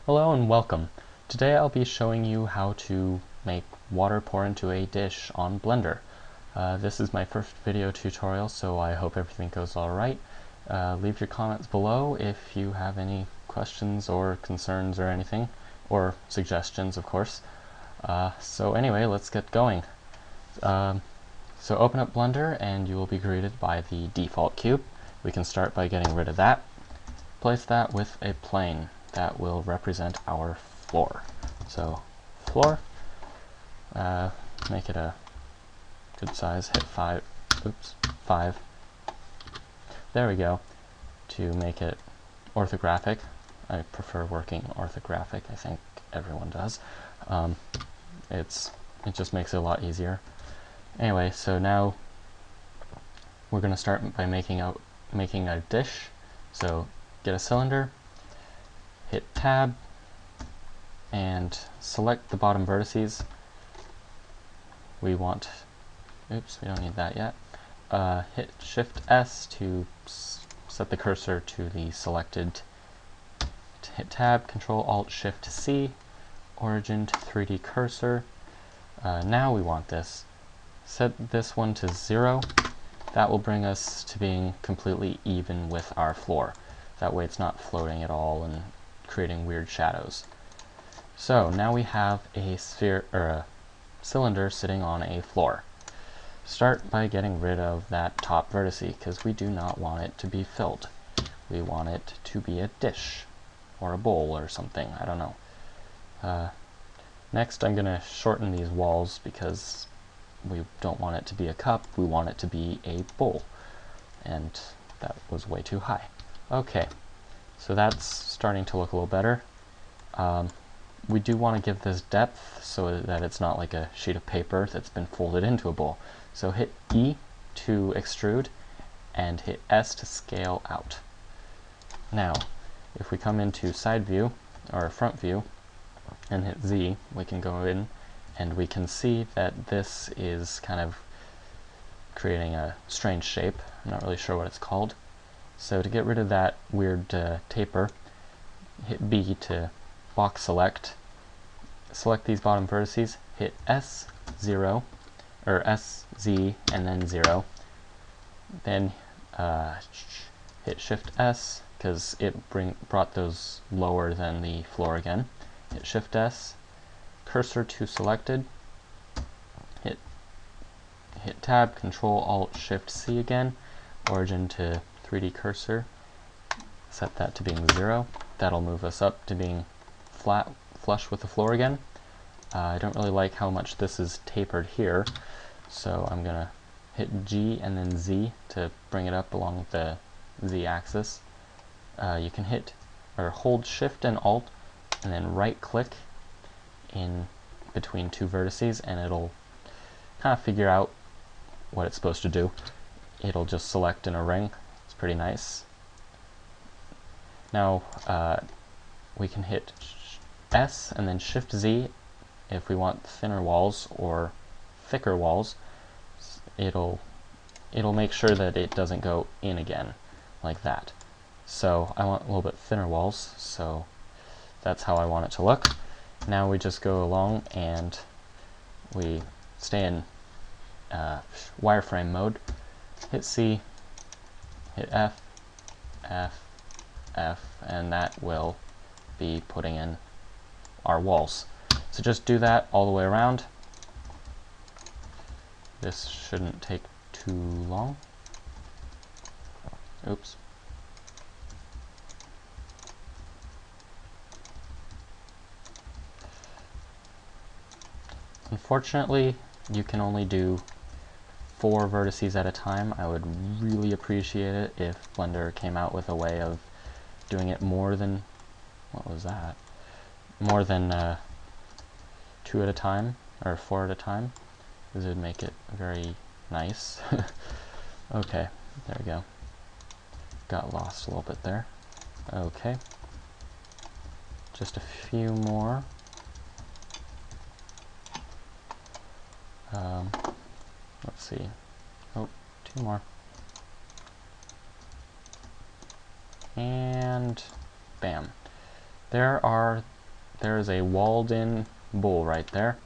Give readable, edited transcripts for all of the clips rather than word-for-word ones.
Hello and welcome. Today I'll be showing you how to make water pour into a dish on Blender. This is my first video tutorial, so I hope everything goes alright. Leave your comments below if you have any questions or concerns or anything, or suggestions of course. So anyway, let's get going. So open up Blender and you will be greeted by the default cube. We can start by getting rid of that. Place that with a plane that will represent our floor. So floor, make it a good size, hit 5, there we go, to make it orthographic. I prefer working orthographic, I think everyone does. It just makes it a lot easier. Anyway, so now we're going to start by making a dish. So get a cylinder, hit tab, and select the bottom vertices. We want, oops, we don't need that yet. Hit Shift S to set the cursor to the selected. Hit tab, Control Alt Shift C, origin to 3D cursor. Now we want this. Set this one to 0. That will bring us to being completely even with our floor. That way it's not floating at all and creating weird shadows. So now we have a sphere or a cylinder sitting on a floor. Start by getting rid of that top vertice because we do not want it to be filled. We want it to be a dish or a bowl or something, I don't know. Next I'm going to shorten these walls because we don't want it to be a cup, we want it to be a bowl. And that was way too high. Okay, so that's starting to look a little better. We do want to give this depth so that it's not like a sheet of paper that's been folded into a bowl. So hit E to extrude and hit S to scale out. Now, if we come into side view or front view and hit Z, we can go in and we can see that this is kind of creating a strange shape. I'm not really sure what it's called. So to get rid of that weird taper, hit B to box select. Select these bottom vertices, hit S0, or SZ and then 0. Then hit Shift S, because it brought those lower than the floor again. Hit Shift S, cursor to selected, hit tab, Control Alt Shift C again, origin to 3D cursor, set that to being 0. That'll move us up to being flat, flush with the floor again. I don't really like how much this is tapered here, so I'm gonna hit G and then Z to bring it up along the Z axis. You can hit or hold Shift and Alt and then right click in between two vertices and it'll kind of figure out what it's supposed to do. It'll just select in a ring. It's pretty nice. Now we can hit S and then Shift Z if we want thinner walls or thicker walls. It'll make sure that it doesn't go in again like that. So I want a little bit thinner walls, so that's how I want it to look. Now we just go along and we stay in wireframe mode. Hit C, hit F, F, F, and that will be putting in our walls. So just do that all the way around. This shouldn't take too long. Oops. Unfortunately, you can only do 4 vertices at a time. I would really appreciate it if Blender came out with a way of doing it more than, what was that? More than 2 at a time, or 4 at a time, because it would make it very nice. Okay, there we go. Got lost a little bit there. Okay. Just a few more. Let's see. Oh, 2 more. And bam. There are there is a walled-in bowl right there.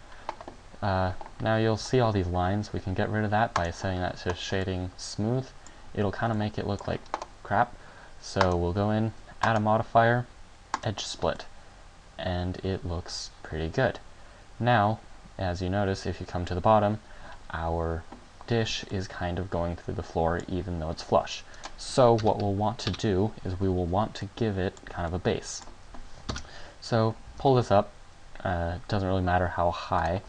Now you'll see all these lines. We can get rid of that by setting that to shading smooth. It'll kind of make it look like crap. So we'll go in, add a modifier, edge split, and it looks pretty good. Now, as you notice, if you come to the bottom, our dish is kind of going through the floor even though it's flush. So what we'll want to do is we will want to give it kind of a base. So pull this up. It doesn't really matter how high.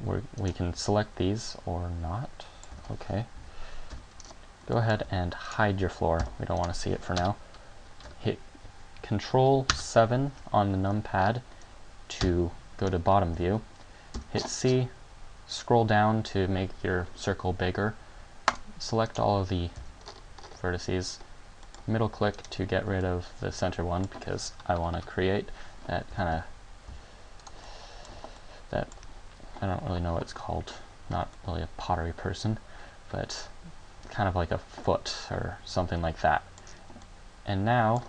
We can select these or not. Okay. Go ahead and hide your floor. We don't want to see it for now. Hit Control 7 on the numpad to go to bottom view. Hit C, scroll down to make your circle bigger. Select all of the vertices. Middle click to get rid of the center one because I want to create that I don't really know what it's called. Not really a pottery person, but kind of like a foot or something like that. And now,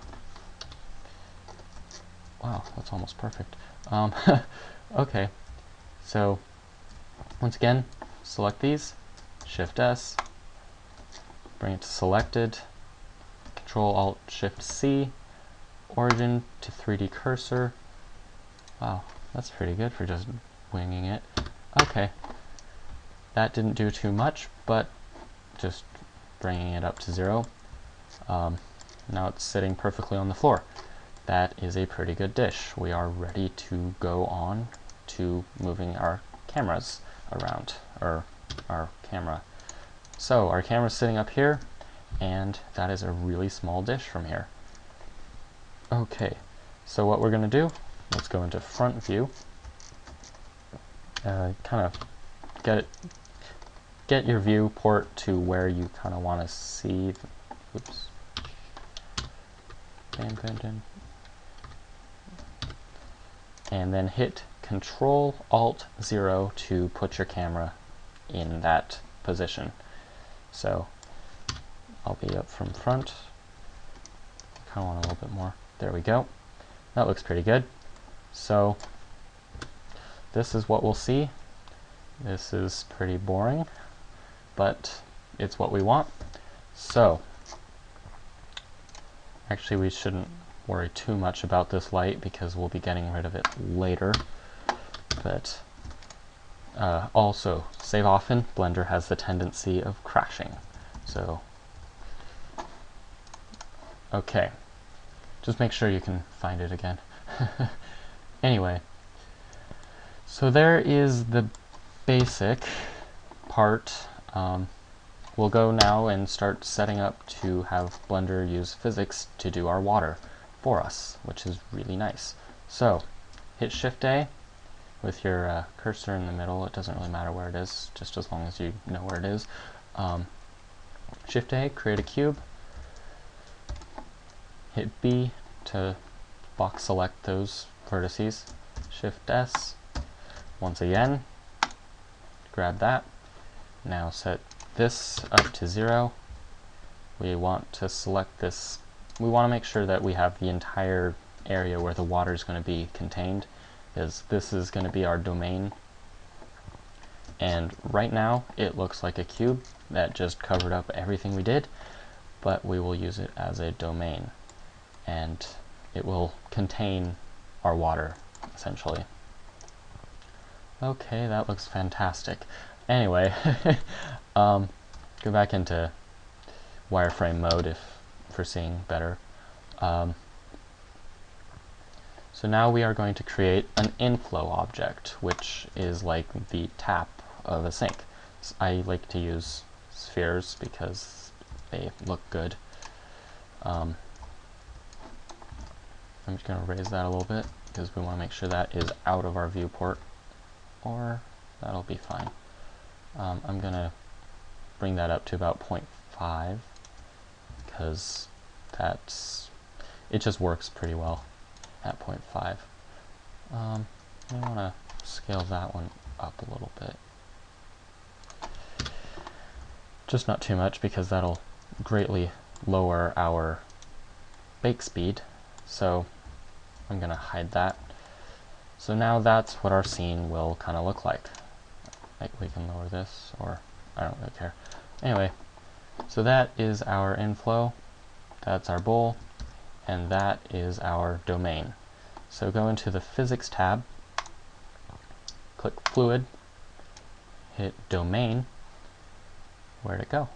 wow, that's almost perfect. Okay, so once again, select these, Shift S, bring it to selected, Control Alt Shift C, origin to 3D cursor. Wow, that's pretty good for just winging it. Okay, that didn't do too much, but just bringing it up to 0. Now it's sitting perfectly on the floor. That is a pretty good dish. We are ready to go on to moving our cameras around, or our camera. So our camera's sitting up here, and that is a really small dish from here. Okay, so what we're going to do, let's go into front view. Kind of get your viewport to where you kind of want to see. Oops. And then hit Control Alt 0 to put your camera in that position. So I'll be up from front. I kind of want a little bit more. There we go. That looks pretty good. So this is what we'll see. This is pretty boring, but it's what we want. So actually we shouldn't worry too much about this light because we'll be getting rid of it later. But also, save often. Blender has the tendency of crashing. So okay, just make sure you can find it again. Anyway, so there is the basic part. We'll go now and start setting up to have Blender use physics to do our water for us, which is really nice. So hit Shift A with your cursor in the middle. It doesn't really matter where it is, just as long as you know where it is. Shift A, create a cube. Hit B to box select those vertices. Shift S. Once again, grab that. Now set this up to 0. We want to select this. We want to make sure that we have the entire area where the water is going to be contained, because this is going to be our domain. And right now it looks like a cube that just covered up everything we did, but we will use it as a domain, and it will contain our water, essentially. Okay, that looks fantastic. Anyway, go back into wireframe mode for seeing better. So now we are going to create an inflow object, which is like the tap of a sink. I like to use spheres because they look good. I'm just going to raise that a little bit because we want to make sure that is out of our viewport, or that'll be fine. I'm going to bring that up to about 0.5 because it just works pretty well at 0.5. I want to scale that one up a little bit. Just not too much because that'll greatly lower our bake speed. So I'm gonna hide that. So now that's what our scene will kind of look like. Like, we can lower this, or I don't really care. Anyway, so that is our inflow, that's our bowl, and that is our domain. So go into the Physics tab, click Fluid, hit Domain. Where'd it go?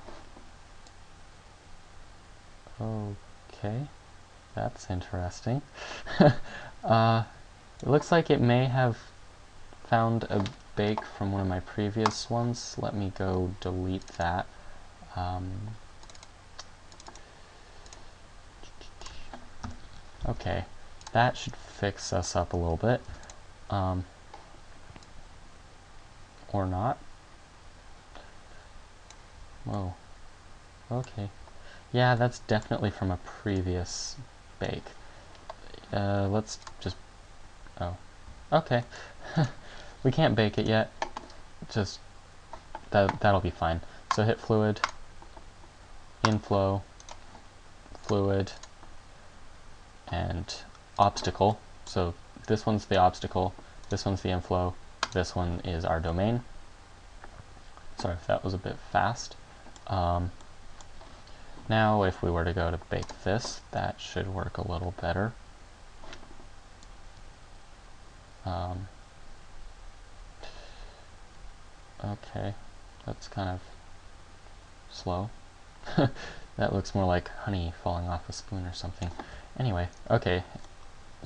Okay, that's interesting. It looks like it may have found a bake from one of my previous ones. Let me go delete that. Okay, that should fix us up a little bit. Or not. Whoa. Okay. Yeah, that's definitely from a previous bake. Let's just... Oh. Okay. We can't bake it yet. Just... that'll be fine. So hit Fluid, Inflow, Fluid, and Obstacle. So this one's the obstacle, this one's the inflow, this one is our domain. Sorry if that was a bit fast. Now if we were to go to bake this, that should work a little better. Okay, that's kind of slow. That looks more like honey falling off a spoon or something. Anyway, okay,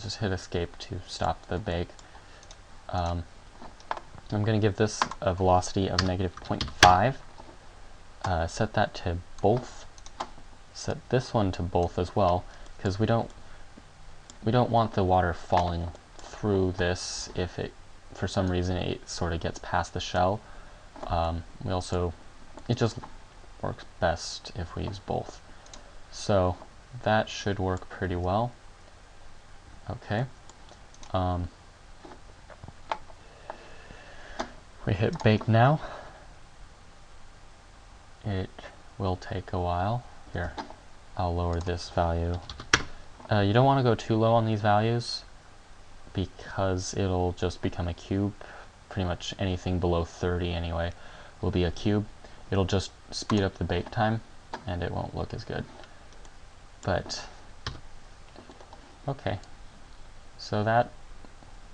just hit escape to stop the bake. I'm going to give this a velocity of -0.5. Set that to both. Set this one to both as well, because we don't want the water falling through this if it, for some reason, it sort of gets past the shell. It just works best if we use both. So that should work pretty well. Okay. We hit bake now. It will take a while. Here, I'll lower this value. You don't want to go too low on these values because it'll just become a cube. Pretty much anything below 30 anyway will be a cube. It'll just speed up the bake time and it won't look as good. But okay, so that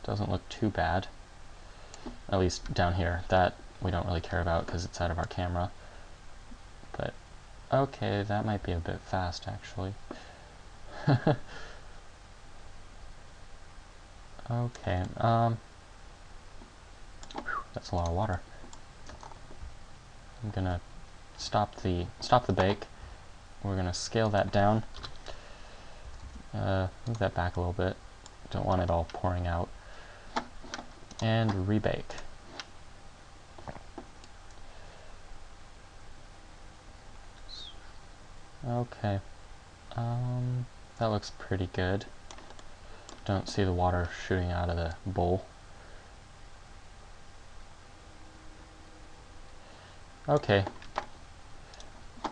doesn't look too bad, at least down here. That we don't really care about because it's out of our camera. But okay, that might be a bit fast actually. Okay, that's a lot of water. I'm gonna stop the bake. We're gonna scale that down. Move that back a little bit. Don't want it all pouring out. And rebake. Okay. That looks pretty good. Don't see the water shooting out of the bowl. Okay.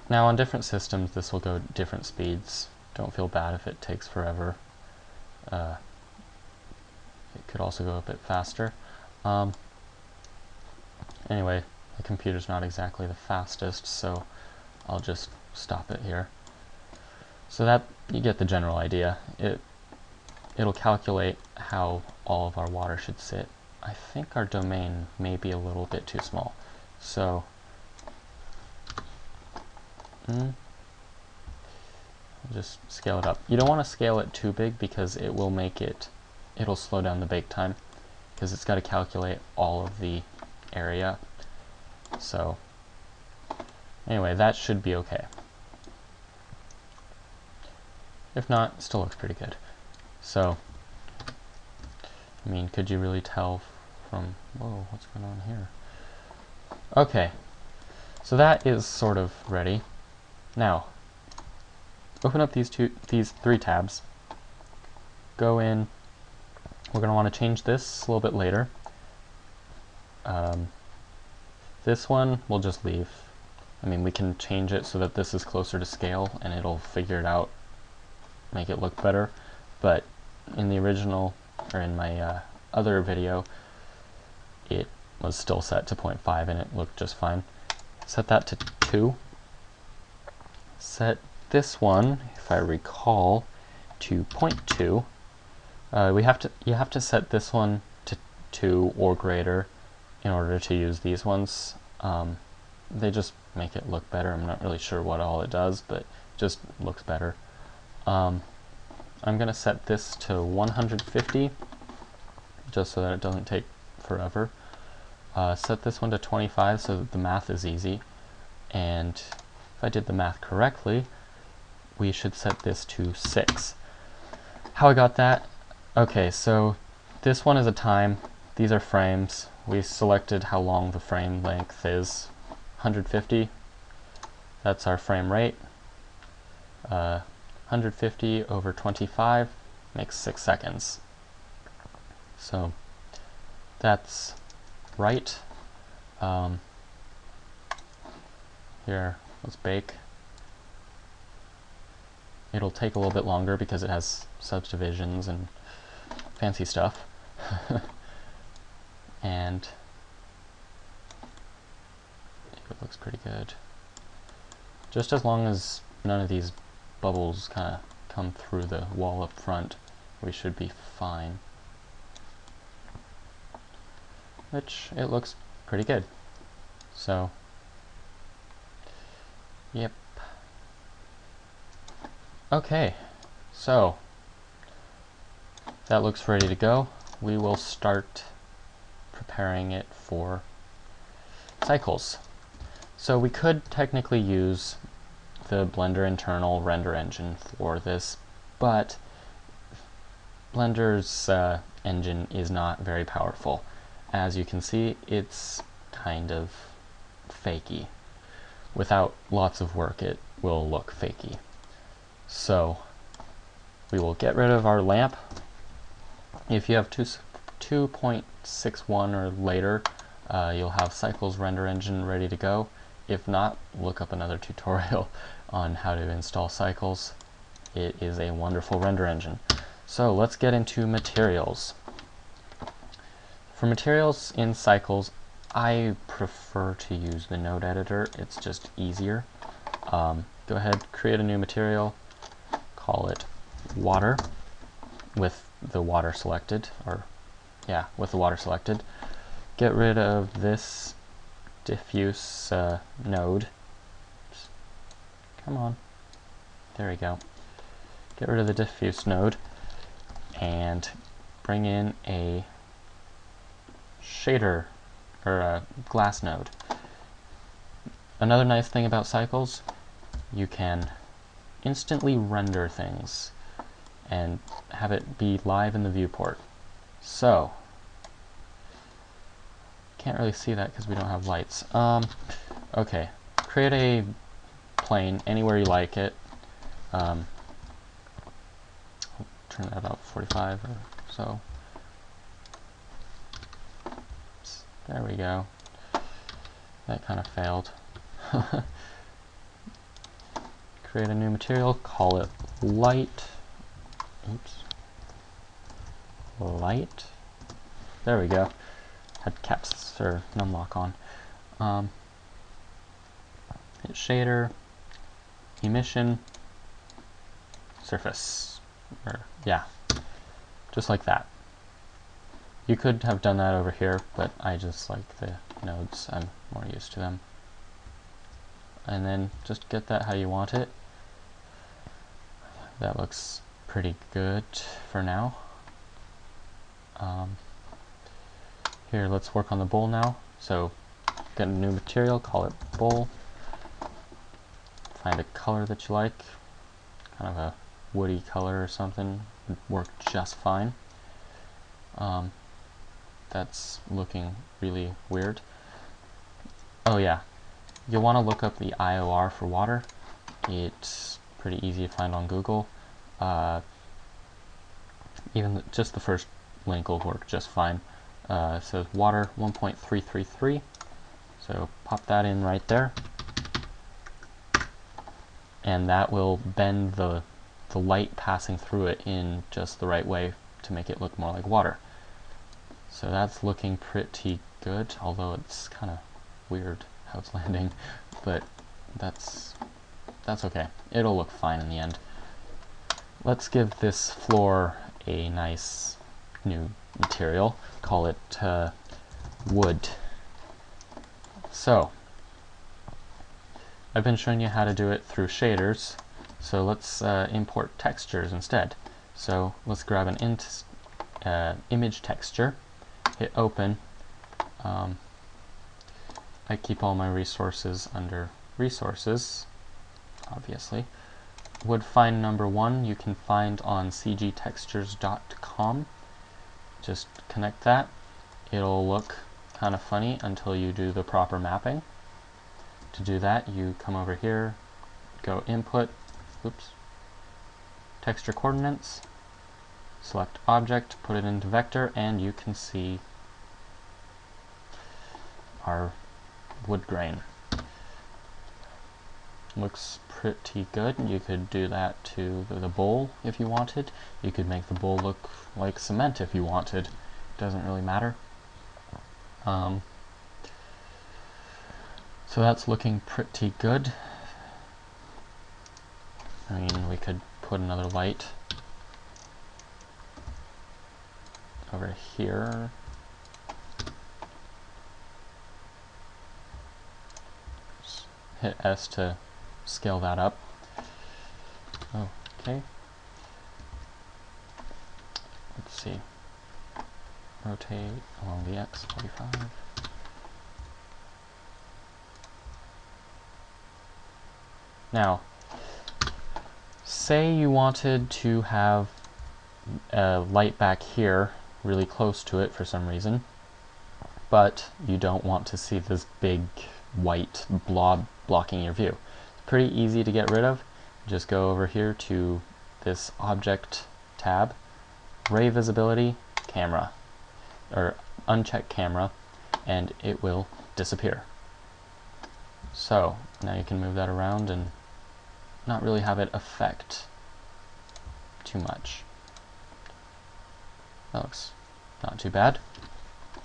Now on different systems this will go different speeds. Don't feel bad if it takes forever. It could also go a bit faster. Anyway, the computer's not exactly the fastest, so I'll just stop it here. So that, you get the general idea. It'll calculate how all of our water should sit. I think our domain may be a little bit too small. So I'll just scale it up. You don't want to scale it too big because it will it'll slow down the bake time because it's got to calculate all of the area. So anyway, that should be okay. If not, it still looks pretty good. So, I mean, could you really tell from, whoa, what's going on here? Okay, so that is sort of ready. Now, open up these three tabs. Go in. We're going to want to change this a little bit later. This one we'll just leave. I mean, we can change it so that this is closer to scale and it'll figure it out, make it look better. But in the original, or in my other video, it was still set to 0.5 and it looked just fine. Set that to 2. Set this one, if I recall, to 0.2. You have to set this one to 2 or greater in order to use these ones. They just make it look better. I'm not really sure what all it does, but it just looks better. I'm going to set this to 150, just so that it doesn't take forever. Set this one to 25 so that the math is easy. And if I did the math correctly, we should set this to 6. How I got that? Okay, so this one is a time. These are frames. We selected how long the frame length is. 150. That's our frame rate. 150 over 25 makes 6 seconds. So that's right. Here, let's bake. It'll take a little bit longer because it has subdivisions and fancy stuff. And it looks pretty good. Just as long as none of these bubbles kind of come through the wall up front, we should be fine. Which, it looks pretty good. So, yep. Okay, so that looks ready to go. We will start preparing it for cycles. So we could technically use the Blender internal render engine for this, but Blender's engine is not very powerful. As you can see, it's kind of fakey. Without lots of work, it will look fakey. So we will get rid of our lamp. If you have 2.61 or later, you'll have Cycles render engine ready to go. If not, look up another tutorial on how to install Cycles. It is a wonderful render engine. So let's get into materials. For materials in Cycles, I prefer to use the node editor. It's just easier. Go ahead, create a new material, call it water, with the water selected, with the water selected. Get rid of this diffuse node. Come on. There we go. Get rid of the diffuse node and bring in a shader, or a glass node. Another nice thing about Cycles, you can instantly render things and have it be live in the viewport. So, can't really see that because we don't have lights. Okay, create a plane anywhere you like it. Turn that about 45 or so. There we go. That kind of failed. Create a new material, call it light. Oops. Light. There we go. Had caps or numlock on. Hit shader, emission, surface. Just like that. You could have done that over here, but I just like the nodes. I'm more used to them. And then just get that how you want it. That looks pretty good for now. Here, let's work on the bowl now. So, get a new material, call it bowl. Find a color that you like. Kind of a woody color or something would work just fine. That's looking really weird. Oh yeah, you'll want to look up the IOR for water. It's pretty easy to find on Google. Even just the first link will work just fine. It says water 1.333, so pop that in right there, and that will bend the the light passing through it in just the right way to make it look more like water. So that's looking pretty good, although it's kind of weird how it's landing, but that's okay. It'll look fine in the end. Let's give this floor a nice new material. Call it wood. So, I've been showing you how to do it through shaders, so let's import textures instead. So let's grab an image texture, hit open. I keep all my resources under resources, obviously. Wood find number 1 you can find on cgtextures.com. Just connect that. It'll look kind of funny until you do the proper mapping. To do that, you come over here, go input, texture coordinates, select object, put it into vector, and you can see our wood grain. Looks pretty good. You could do that to the bowl if you wanted. You could make the bowl look like cement if you wanted. Doesn't really matter. So that's looking pretty good. I mean, we could put another light over here. Just hit S to scale that up. Okay. Let's see. Rotate along the X 45. Now, say you wanted to have a light back here really close to it for some reason, but you don't want to see this big white blob blocking your view. It's pretty easy to get rid of. Just go over here to this object tab, ray visibility, camera, or uncheck camera, and it will disappear. So now you can move that around and not really have it affect too much. That looks not too bad.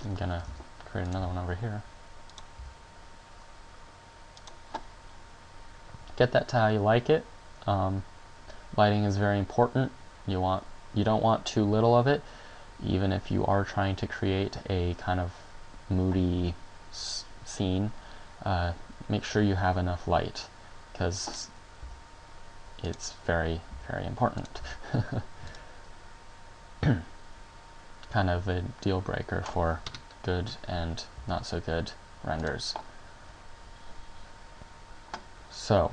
I'm gonna create another one over here. Get that to how you like it. Lighting is very important. You don't want too little of it, even if you are trying to create a kind of moody scene. Make sure you have enough light, because it's very, very important. Kind of a deal breaker for good and not so good renders. So,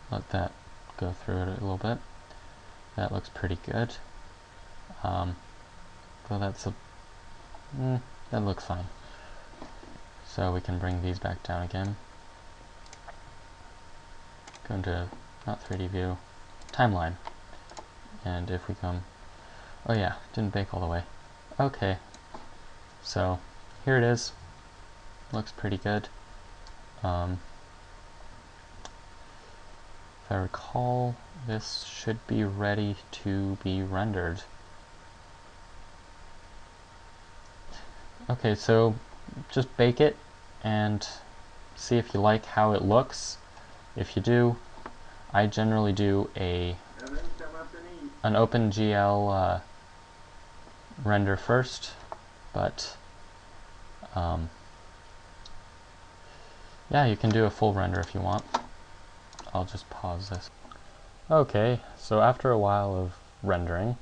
let that go through it a little bit. That looks pretty good. Well, that looks fine. So we can bring these back down again. Go into, not 3D view, timeline. And if we come, oh yeah, didn't bake all the way. Okay, so here it is. Looks pretty good. If I recall, this should be ready to be rendered. Okay, so just bake it and see if you like how it looks. If you do, I generally do an OpenGL render first, but yeah, you can do a full render if you want. I'll just pause this. Okay, so after a while of rendering,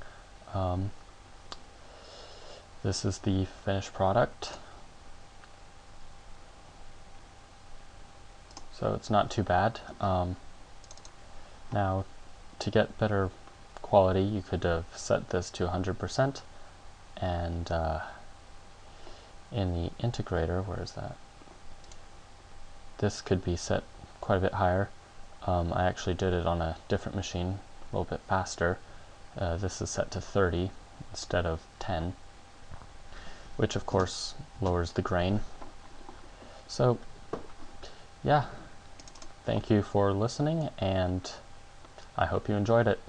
this is the finished product. So it's not too bad. Now, to get better quality, you could have set this to 100%, and in the integrator, where is that? This could be set quite a bit higher. I actually did it on a different machine, a little bit faster. This is set to 30 instead of 10, which of course lowers the grain. So yeah, thank you for listening, and I hope you enjoyed it.